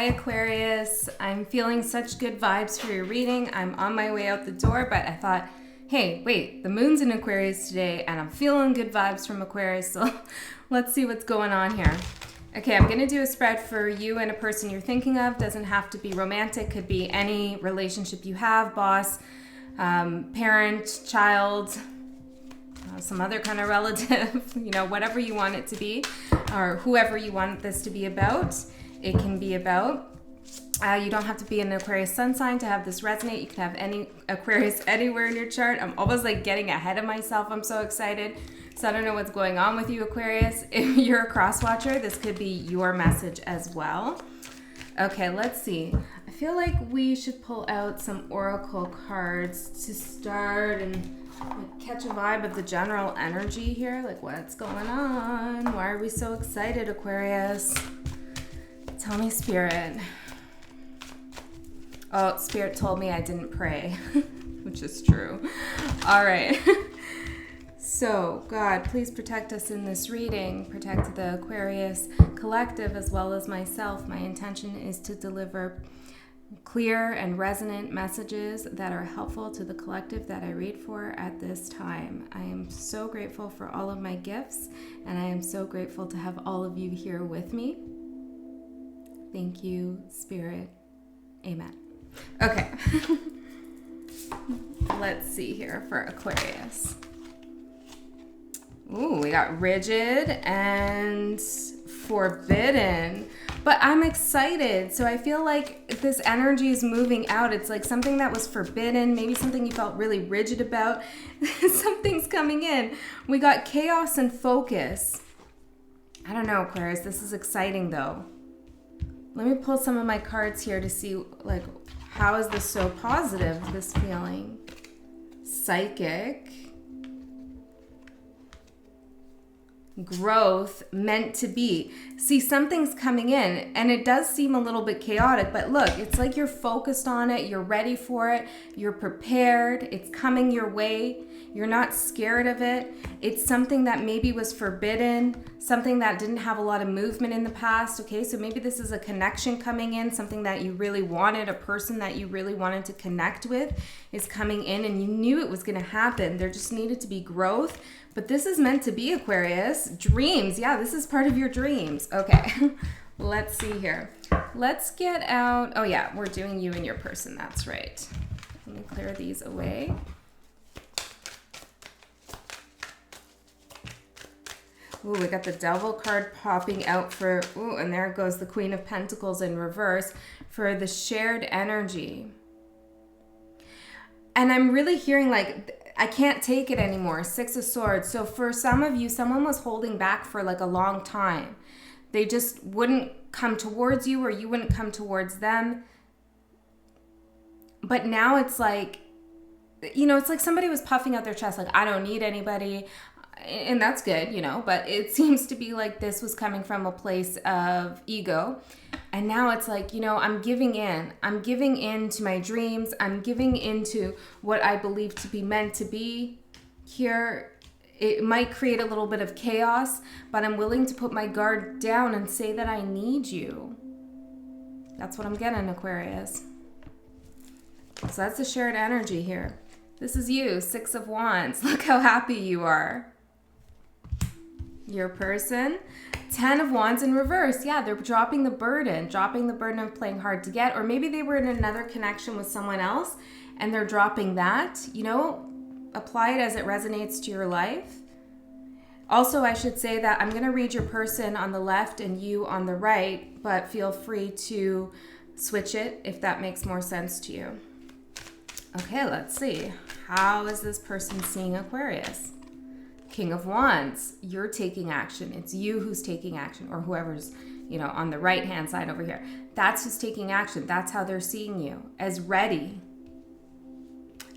Hi Aquarius, I'm feeling such good vibes for your reading. I'm on my way out the door, but I thought, hey, wait, the moon's in Aquarius today and I'm feeling good vibes from Aquarius, so let's see what's going on here. Okay, I'm gonna do a spread for you and a person you're thinking of. Doesn't have to be romantic, could be any relationship you have, boss, parent, child, some other kind of relative, whatever you want it to be, or whoever you want this to be about. It can be about. You don't have to be an Aquarius sun sign to have this resonate. You can have any Aquarius anywhere in your chart. I'm almost like getting ahead of myself. I'm so excited. So I don't know what's going on with you, Aquarius. If you're a cross watcher, this could be your message as well. Okay, let's see. I feel like we should pull out some oracle cards to start and catch a vibe of the general energy here. Like, what's going on? Why are we so excited, Aquarius? Tell me, Spirit. Oh, Spirit told me I didn't pray, which is true. All right. So, God, please protect us in this reading. Protect the Aquarius collective as well as myself. My intention is to deliver clear and resonant messages that are helpful to the collective that I read for at this time. I am so grateful for all of my gifts, and I am so grateful to have all of you here with me. Thank you, Spirit. Amen. Okay. Let's see here for Aquarius. Ooh, we got rigid and forbidden. But I'm excited. So I feel like this energy is moving out. It's like something that was forbidden, maybe something you felt really rigid about. Something's coming in. We got chaos and focus. I don't know, Aquarius. This is exciting, though. Let me pull some of my cards here to see, like, how is this so positive, this feeling? Psychic. Growth, meant to be. See, something's coming in, and it does seem a little bit chaotic, but look, it's like you're focused on it, you're ready for it, you're prepared, it's coming your way, you're not scared of it. It's something that maybe was forbidden, something that didn't have a lot of movement in the past, okay? So maybe this is a connection coming in, something that you really wanted, a person that you really wanted to connect with is coming in, and you knew it was gonna happen. There just needed to be growth. But this is meant to be, Aquarius. Dreams. Yeah, this is part of your dreams. Okay, let's see here. Let's get out. Oh, yeah, we're doing you and your person. That's right. Let me clear these away. Ooh, we got the Devil card popping out for, ooh, and there goes the Queen of Pentacles in reverse for the shared energy. And I'm really hearing like, I can't take it anymore. Six of Swords. So for some of you, someone was holding back for like a long time. They just wouldn't come towards you, or you wouldn't come towards them. But now it's like, it's like somebody was puffing out their chest, like, I don't need anybody. And that's good, but it seems to be like this was coming from a place of ego. And now it's like, I'm giving in. I'm giving in to my dreams. I'm giving into what I believe to be meant to be here. It might create a little bit of chaos, but I'm willing to put my guard down and say that I need you. That's what I'm getting, Aquarius. So that's the shared energy here. This is you, Six of Wands. Look how happy you are. Your person, 10 of Wands in reverse. Yeah, they're dropping the burden of playing hard to get, or maybe they were in another connection with someone else and they're dropping that. Apply it as it resonates to your life. Also, I should say that I'm going to read your person on the left and you on the right, but feel free to switch it if that makes more sense to you. Okay, let's see. How is this person seeing Aquarius? King of Wands, you're taking action. It's you who's taking action, or whoever's, on the right-hand side over here. That's who's taking action. That's how they're seeing you, as ready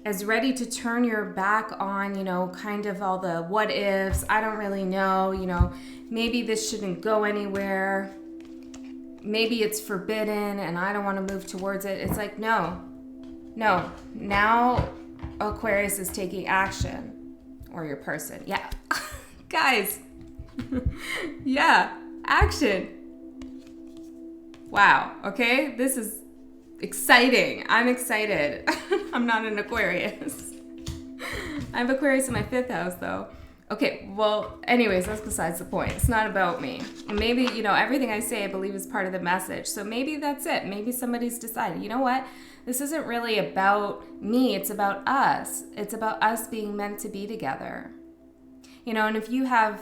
to turn your back on, kind of all the what ifs. I don't really know, maybe this shouldn't go anywhere. Maybe it's forbidden and I don't want to move towards it. It's like, no. Now Aquarius is taking action. Or your person. Yeah. Guys. Yeah. Action. Wow. Okay. This is exciting. I'm excited. I'm not an Aquarius. I have Aquarius in my 5th house though. Okay, well, anyways, that's besides the point. It's not about me. And maybe, everything I say I believe is part of the message. So maybe that's it. Maybe somebody's decided, you know what? This isn't really about me. It's about us. It's about us being meant to be together. And if you have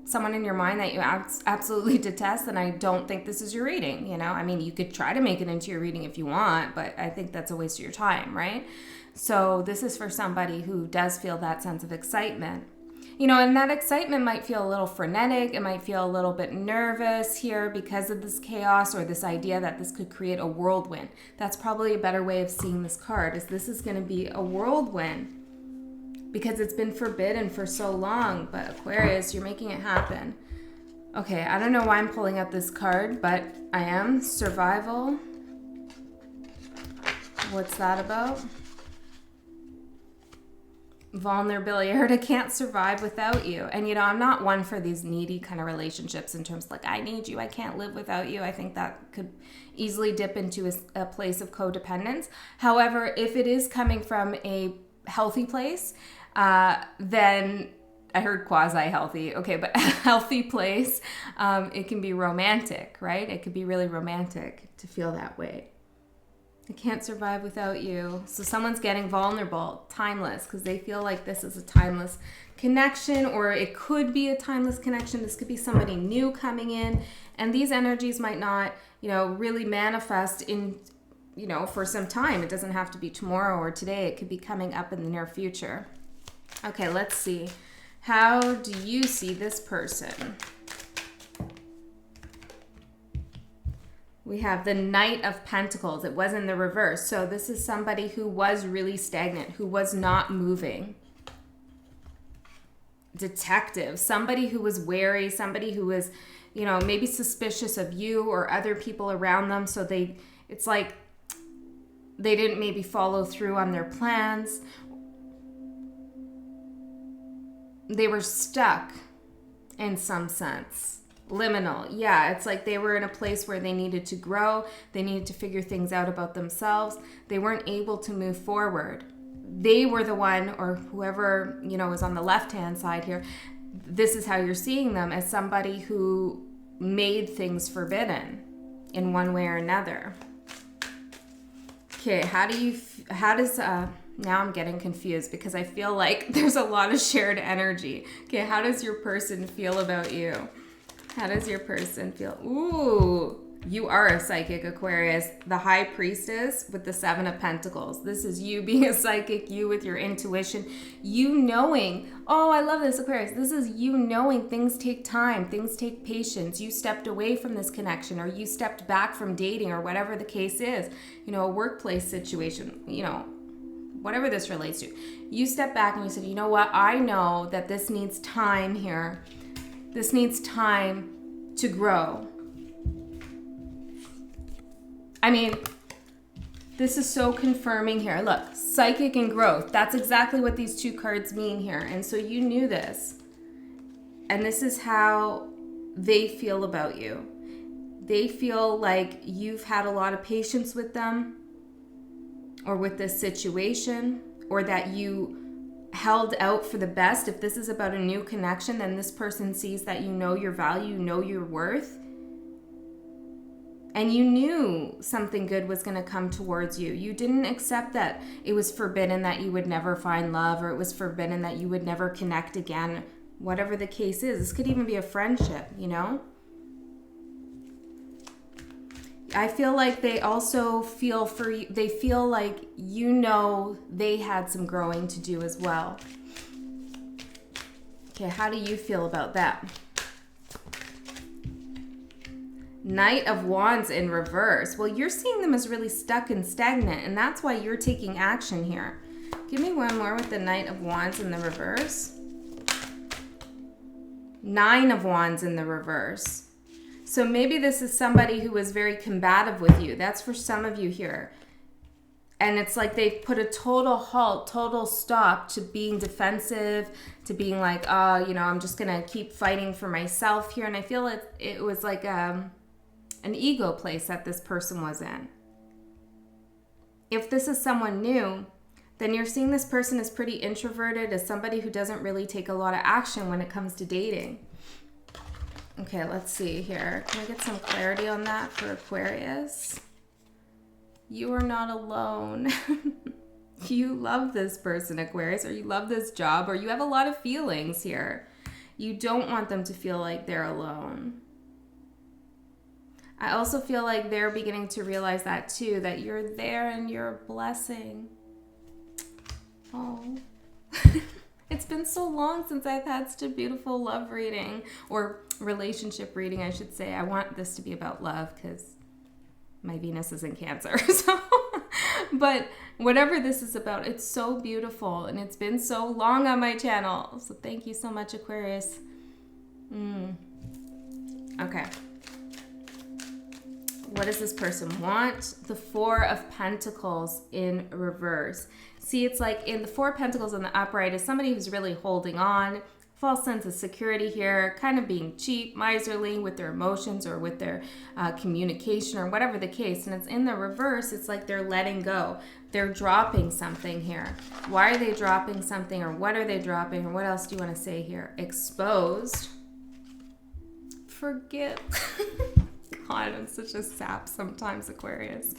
someone in your mind that you absolutely detest, then I don't think this is your reading, I mean, you could try to make it into your reading if you want, but I think that's a waste of your time, right? So this is for somebody who does feel that sense of excitement. And that excitement might feel a little frenetic. It might feel a little bit nervous here because of this chaos or this idea that this could create a whirlwind. That's probably a better way of seeing this card, is this is going to be a whirlwind because it's been forbidden for so long. But Aquarius, you're making it happen. Okay, I don't know why I'm pulling up this card, but I am. Survival. What's that about? Vulnerability. I heard I can't survive without you. And I'm not one for these needy kind of relationships in terms of like, I need you, I can't live without you. I think that could easily dip into a place of codependence. However, if it is coming from a healthy place, then I heard quasi-healthy. Okay, but a healthy place, it can be romantic, right? It could be really romantic to feel that way. I can't survive without you. So someone's getting vulnerable, timeless, because they feel like this is a timeless connection, or it could be a timeless connection. This could be somebody new coming in, and these energies might not, really manifest in, for some time. It doesn't have to be tomorrow or today. It could be coming up in the near future. Okay, let's see. How do you see this person? We have the Knight of Pentacles. It was in the reverse. So this is somebody who was really stagnant, who was not moving. Detective. Somebody who was wary, somebody who was, maybe suspicious of you or other people around them. So it's like they didn't maybe follow through on their plans. They were stuck in some sense. Liminal. Yeah, it's like they were in a place where they needed to grow. They needed to figure things out about themselves. They weren't able to move forward. They were the one, or whoever, is on the left-hand side here. This is how you're seeing them, as somebody who made things forbidden in one way or another. Okay, now I'm getting confused because I feel like there's a lot of shared energy. Okay, how does your person feel about you? How does your person feel? Ooh, you are a psychic, Aquarius. The High Priestess with the 7 of Pentacles. This is you being a psychic, you with your intuition, you knowing, oh, I love this, Aquarius. This is you knowing things take time, things take patience. You stepped away from this connection, or you stepped back from dating, or whatever the case is, a workplace situation, whatever this relates to. You stepped back and you said, you know what? I know that this needs time here. This needs time to grow. I mean, this is so confirming here. Look, psychic and growth. That's exactly what these two cards mean here. And so you knew this. And this is how they feel about you. They feel like you've had a lot of patience with them, or with this situation, or that you held out for the best. If this is about a new connection, then this person sees that you know your value, you know your worth, and you knew something good was going to come towards you. You didn't accept that it was forbidden that you would never find love, or it was forbidden that you would never connect again. Whatever the case is, this could even be a friendship, I feel like they also feel for you. They feel like they had some growing to do as well. Okay, how do you feel about that? Knight of Wands in reverse. Well, you're seeing them as really stuck and stagnant, and that's why you're taking action here. Give me one more with the Knight of Wands in the reverse. 9 of Wands in the reverse. So maybe this is somebody who was very combative with you. That's for some of you here. And it's like they've put a total halt, total stop to being defensive, to being like, I'm just going to keep fighting for myself here. And I feel it was like an ego place that this person was in. If this is someone new, then you're seeing this person as pretty introverted, as somebody who doesn't really take a lot of action when it comes to dating. Okay, let's see here. Can I get some clarity on that for Aquarius? You are not alone. You love this person, Aquarius, or you love this job, or you have a lot of feelings here. You don't want them to feel like they're alone. I also feel like they're beginning to realize that too, that you're there and you're a blessing. Oh, it's been so long since I've had such a beautiful love reading, or relationship reading, I should say. I want this to be about love because my Venus is in Cancer. So, but whatever this is about, it's so beautiful, and it's been so long on my channel. So thank you so much, Aquarius. Okay. What does this person want? The Four of Pentacles in reverse. See, it's like in the Four of Pentacles in the upright is somebody who's really holding on, false sense of security here, kind of being cheap, miserly with their emotions or with their communication or whatever the case. And it's in the reverse, it's like they're letting go. They're dropping something here. Why are they dropping something, or what are they dropping, or what else do you want to say here? Exposed. Forgive. God, I'm such a sap sometimes, Aquarius.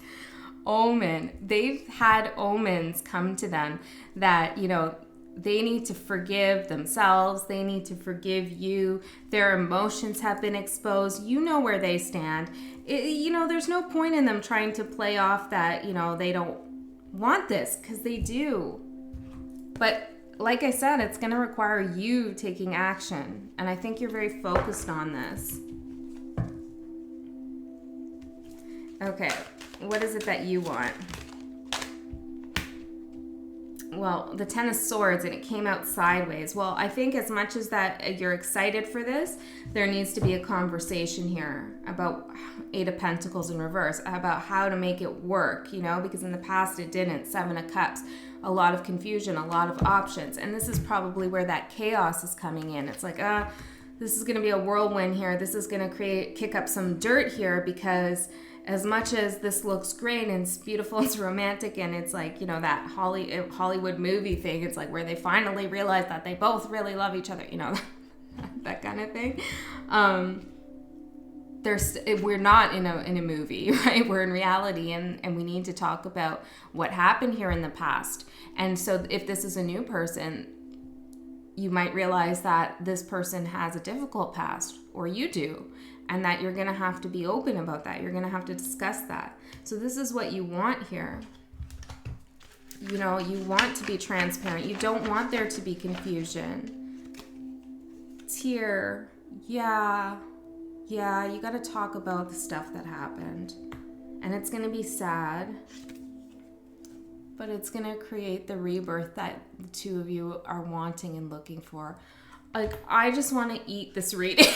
Omen. They've had omens come to them that, you know, they need to forgive themselves. They need to forgive you. Their emotions have been exposed. You know where they stand. You know, there's no point in them trying to play off that, you know, they don't want this, because they do. But like I said, it's going to require you taking action. And I think you're very focused on this. Okay, what is it that you want? Well, the Ten of Swords, and it came out sideways. Well, I think as much as that you're excited for this, there needs to be a conversation here about Eight of Pentacles in reverse, about how to make it work, you know, because in the past it didn't. Seven of Cups, a lot of confusion, a lot of options. And this is probably where that chaos is coming in. It's like, this is going to be a whirlwind here. This is going to kick up some dirt here, because as much as this looks great and it's beautiful, it's romantic, and it's like, you know, that Hollywood movie thing, it's like where they finally realize that they both really love each other, you know, that kind of thing. We're not in a movie, right? We're in reality, and we need to talk about what happened here in the past. And so if this is a new person, you might realize that this person has a difficult past, or you do, and that you're going to have to be open about that. You're going to have to discuss that. So this is what you want here. You know, you want to be transparent. You don't want there to be confusion. Tear. Yeah, you got to talk about the stuff that happened. And it's going to be sad, but it's going to create the rebirth that the two of you are wanting and looking for. Like, I just want to eat this reading.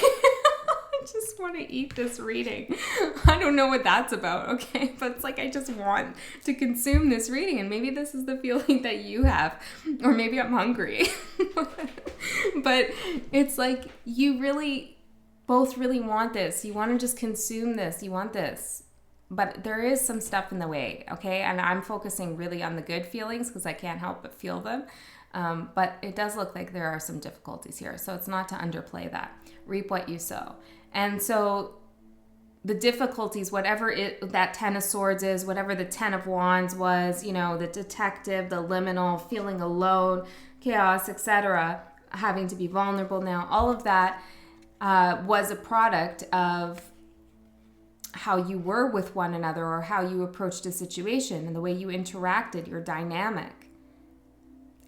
Just want to eat this reading. I don't know what that's about, okay? But it's like I just want to consume this reading, and maybe this is the feeling that you have, or maybe I'm hungry. But it's like you really both really want this. You want to just consume this. You want this. But there is some stuff in the way, okay? And I'm focusing really on the good feelings because I can't help but feel them. But it does look like there are some difficulties here. So it's not to underplay that. Reap what you sow. And so the difficulties, whatever that Ten of Swords is, whatever the Ten of Wands was, you know, the detective, the liminal, feeling alone, chaos, etc., having to be vulnerable now, all of that was a product of how you were with one another, or how you approached a situation and the way you interacted, your dynamic.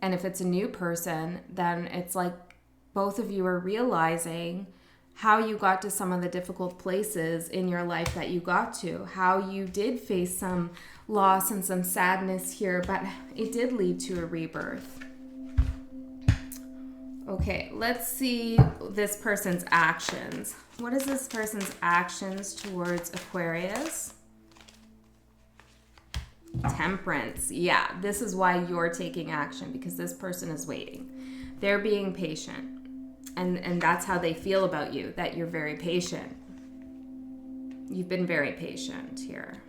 And if it's a new person, then it's like both of you are realizing how you got to some of the difficult places in your life that you got to, how you did face some loss and some sadness here, but it did lead to a rebirth. Okay, let's see this person's actions. What is this person's actions towards Aquarius? Temperance. Yeah, this is why you're taking action, because this person is waiting. They're being patient. And that's how they feel about you, that you're very patient. You've been very patient here.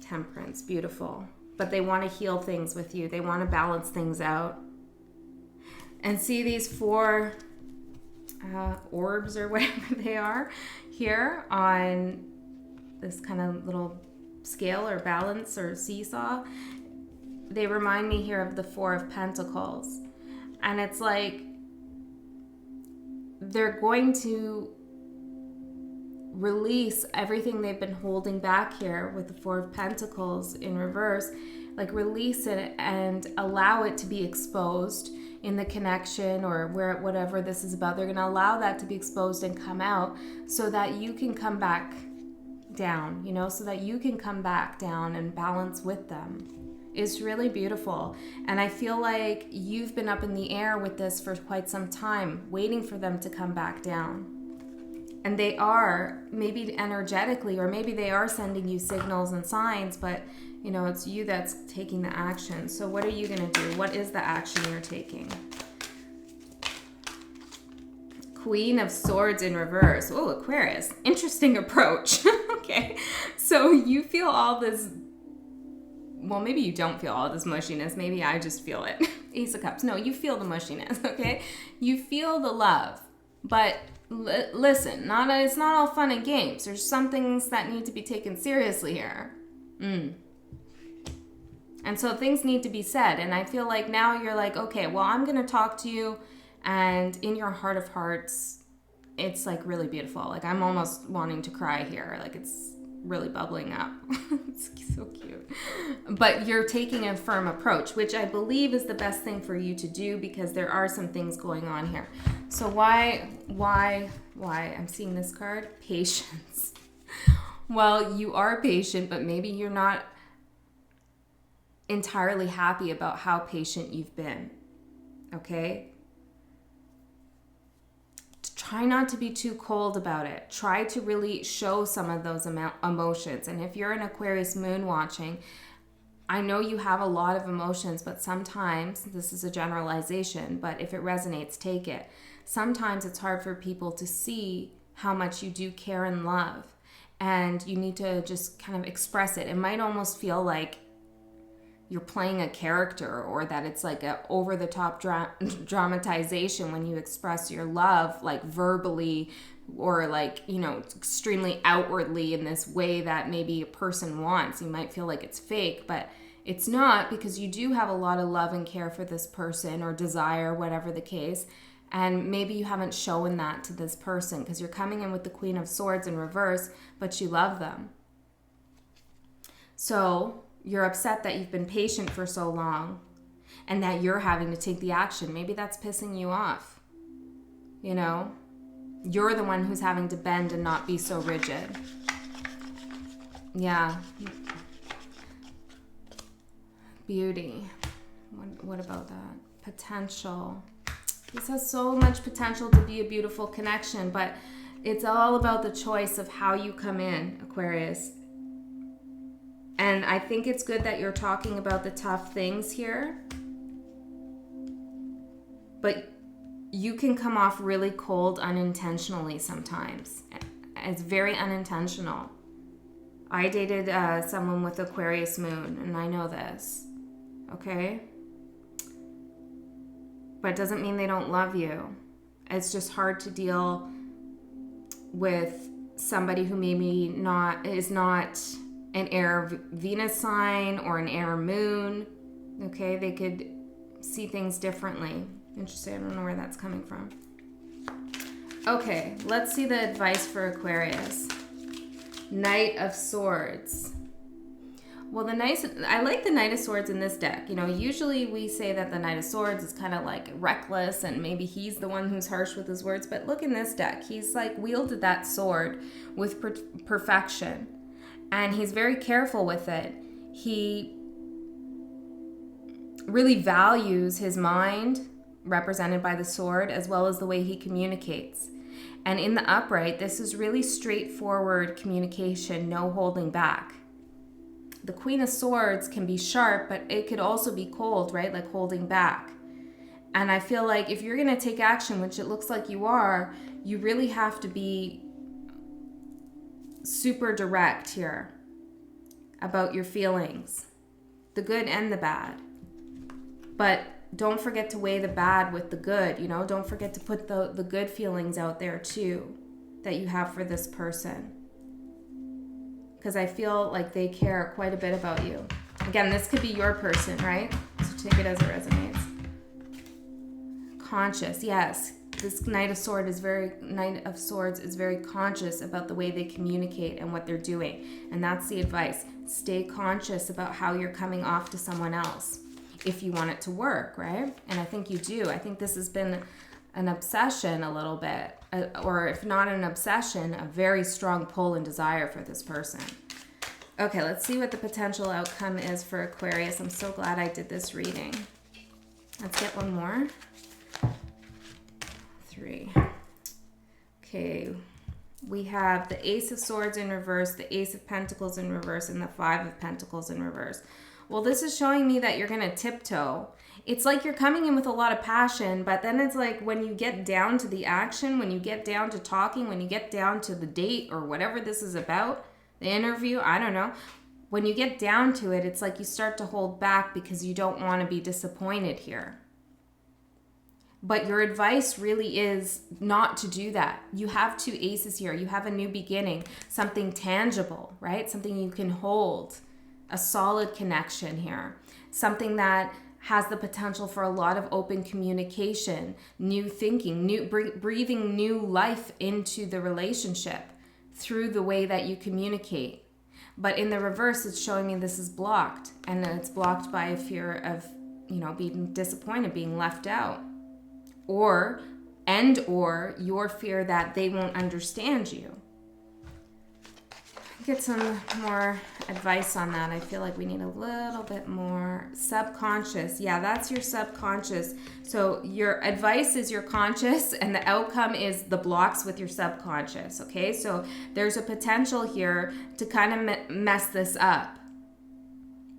Temperance, beautiful. But they want to heal things with you. They want to balance things out. And see these 4 orbs or whatever they are here on this kind of little scale or balance or seesaw. They remind me here of the 4 of Pentacles. And it's like they're going to release everything they've been holding back here with the 4 of Pentacles in reverse. Like release it and allow it to be exposed in the connection or where whatever this is about. They're going to allow that to be exposed and come out so that you can come back down, you know, so that you can come back down and balance with them. It's really beautiful. And I feel like you've been up in the air with this for quite some time, waiting for them to come back down. And they are, maybe energetically, or maybe they are sending you signals and signs, but you know, it's you that's taking the action. So what are you going to do? What is the action you're taking? Queen of Swords in reverse. Oh, Aquarius. Interesting approach. Okay. So you feel all this, well, maybe you don't feel all this mushiness. Maybe I just feel it. Ace of Cups. No, you feel the mushiness, okay? You feel the love. But listen, it's not all fun and games. There's some things that need to be taken seriously here. And so things need to be said. And I feel like now you're like, okay, well, I'm going to talk to you. And in your heart of hearts, it's like really beautiful. Like I'm almost wanting to cry here. Like it's really bubbling up. It's so cute. But you're taking a firm approach, which I believe is the best thing for you to do because there are some things going on here. So why? I'm seeing this card. Patience. Well, you are patient, but maybe you're not entirely happy about how patient you've been. Okay? Try not to be too cold about it. Try to really show some of those emotions. And if you're an Aquarius moon watching, I know you have a lot of emotions, but sometimes, this is a generalization, but if it resonates, take it. Sometimes it's hard for people to see how much you do care and love. And you need to just kind of express it. It might almost feel like you're playing a character or that it's like a over-the-top dramatization when you express your love like verbally or like, you know, extremely outwardly in this way that maybe a person wants. You might feel like it's fake, but it's not, because you do have a lot of love and care for this person or desire, whatever the case. And maybe you haven't shown that to this person because you're coming in with the Queen of Swords in reverse, but you love them. So you're upset that you've been patient for so long and that you're having to take the action. Maybe that's pissing you off. You know, you're the one who's having to bend and not be so rigid. Yeah. Beauty. What about that? Potential. This has so much potential to be a beautiful connection, but it's all about the choice of how you come in, Aquarius. And I think it's good that you're talking about the tough things here. But you can come off really cold unintentionally sometimes. It's very unintentional. I dated someone with Aquarius moon, and I know this. Okay? But it doesn't mean they don't love you. It's just hard to deal with somebody who maybe is not an air Venus sign or an air moon. Okay, they could see things differently. Interesting, I don't know where that's coming from. Okay, let's see the advice for Aquarius. Knight of Swords. Well, I like the Knight of Swords in this deck. You know, usually we say that the Knight of Swords is kind of like reckless and maybe he's the one who's harsh with his words. But look in this deck. He's like wielded that sword with perfection. And he's very careful with it. He really values his mind, represented by the sword, as well as the way he communicates. And in the upright, this is really straightforward communication, no holding back. The Queen of Swords can be sharp, but it could also be cold, right? Like holding back. And I feel like if you're going to take action, which it looks like you are, you really have to be super direct here about your feelings, the good and the bad. But don't forget to weigh the bad with the good, you know? Don't forget to put the good feelings out there too that you have for this person. Because I feel like they care quite a bit about you. Again, this could be your person, right? So take it as it resonates. Conscious, yes. This Knight of Swords is very conscious about the way they communicate and what they're doing. And that's the advice. Stay conscious about how you're coming off to someone else if you want it to work, right? And I think you do. I think this has been an obsession a little bit, or if not an obsession, a very strong pull and desire for this person. Okay, let's see what the potential outcome is for Aquarius. I'm so glad I did this reading. Let's get one more. 3. Okay, we have the Ace of Swords in reverse, the Ace of Pentacles in reverse, and the 5 of Pentacles in reverse. Well, this is showing me that you're going to tiptoe. It's like you're coming in with a lot of passion, but then it's like when you get down to the action, when you get down to talking, when you get down to the date or whatever this is about, the interview, I don't know. When you get down to it, it's like you start to hold back because you don't want to be disappointed here. But your advice really is not to do that. You have 2 aces here. You have a new beginning, something tangible, right? Something you can hold, a solid connection here, something that has the potential for a lot of open communication, new thinking, breathing new life into the relationship through the way that you communicate. But in the reverse, it's showing me this is blocked, and it's blocked by a fear of, being disappointed, being left out. Or your fear that they won't understand you. Get some more advice on that. I feel like we need a little bit more. Subconscious. Yeah, that's your subconscious. So your advice is your conscious, and the outcome is the blocks with your subconscious. Okay, so there's a potential here to kind of mess this up.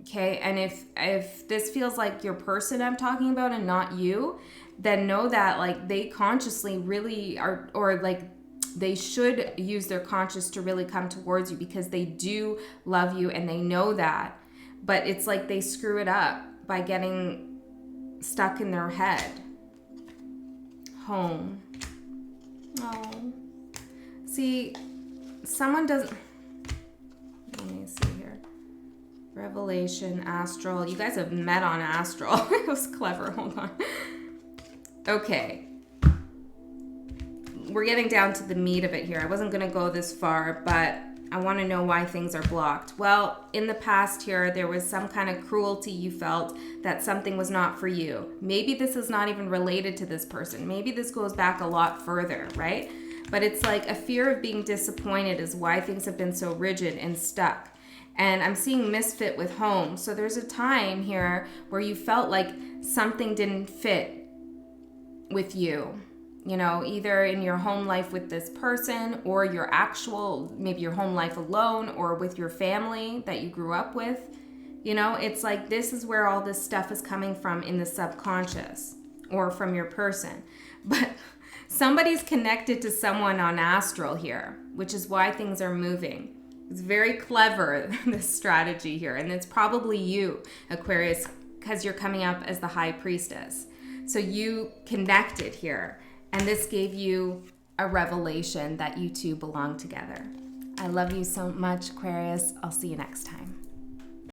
Okay, and if this feels like your person I'm talking about and not you, then know that like they consciously really are, or like they should use their conscious to really come towards you because they do love you and they know that. But it's like they screw it up by getting stuck in their head. Home. Oh. See, someone doesn't... Let me see here. Revelation, Astral. You guys have met on Astral. It was clever. Hold on. Okay. We're getting down to the meat of it here. I wasn't going to go this far, but I want to know why things are blocked. Well, in the past here, there was some kind of cruelty you felt that something was not for you. Maybe this is not even related to this person. Maybe this goes back a lot further, right? But it's like a fear of being disappointed is why things have been so rigid and stuck. And I'm seeing misfit with home. So there's a time here where you felt like something didn't fit with you, either in your home life with this person or your actual, maybe your home life alone or with your family that you grew up with. It's like this is where all this stuff is coming from in the subconscious or from your person. But somebody's connected to someone on Astral here, which is why things are moving. It's very clever, this strategy here. And it's probably you, Aquarius, because you're coming up as the High Priestess. So you connected here, and this gave you a revelation that you two belong together. I love you so much, Aquarius. I'll see you next time.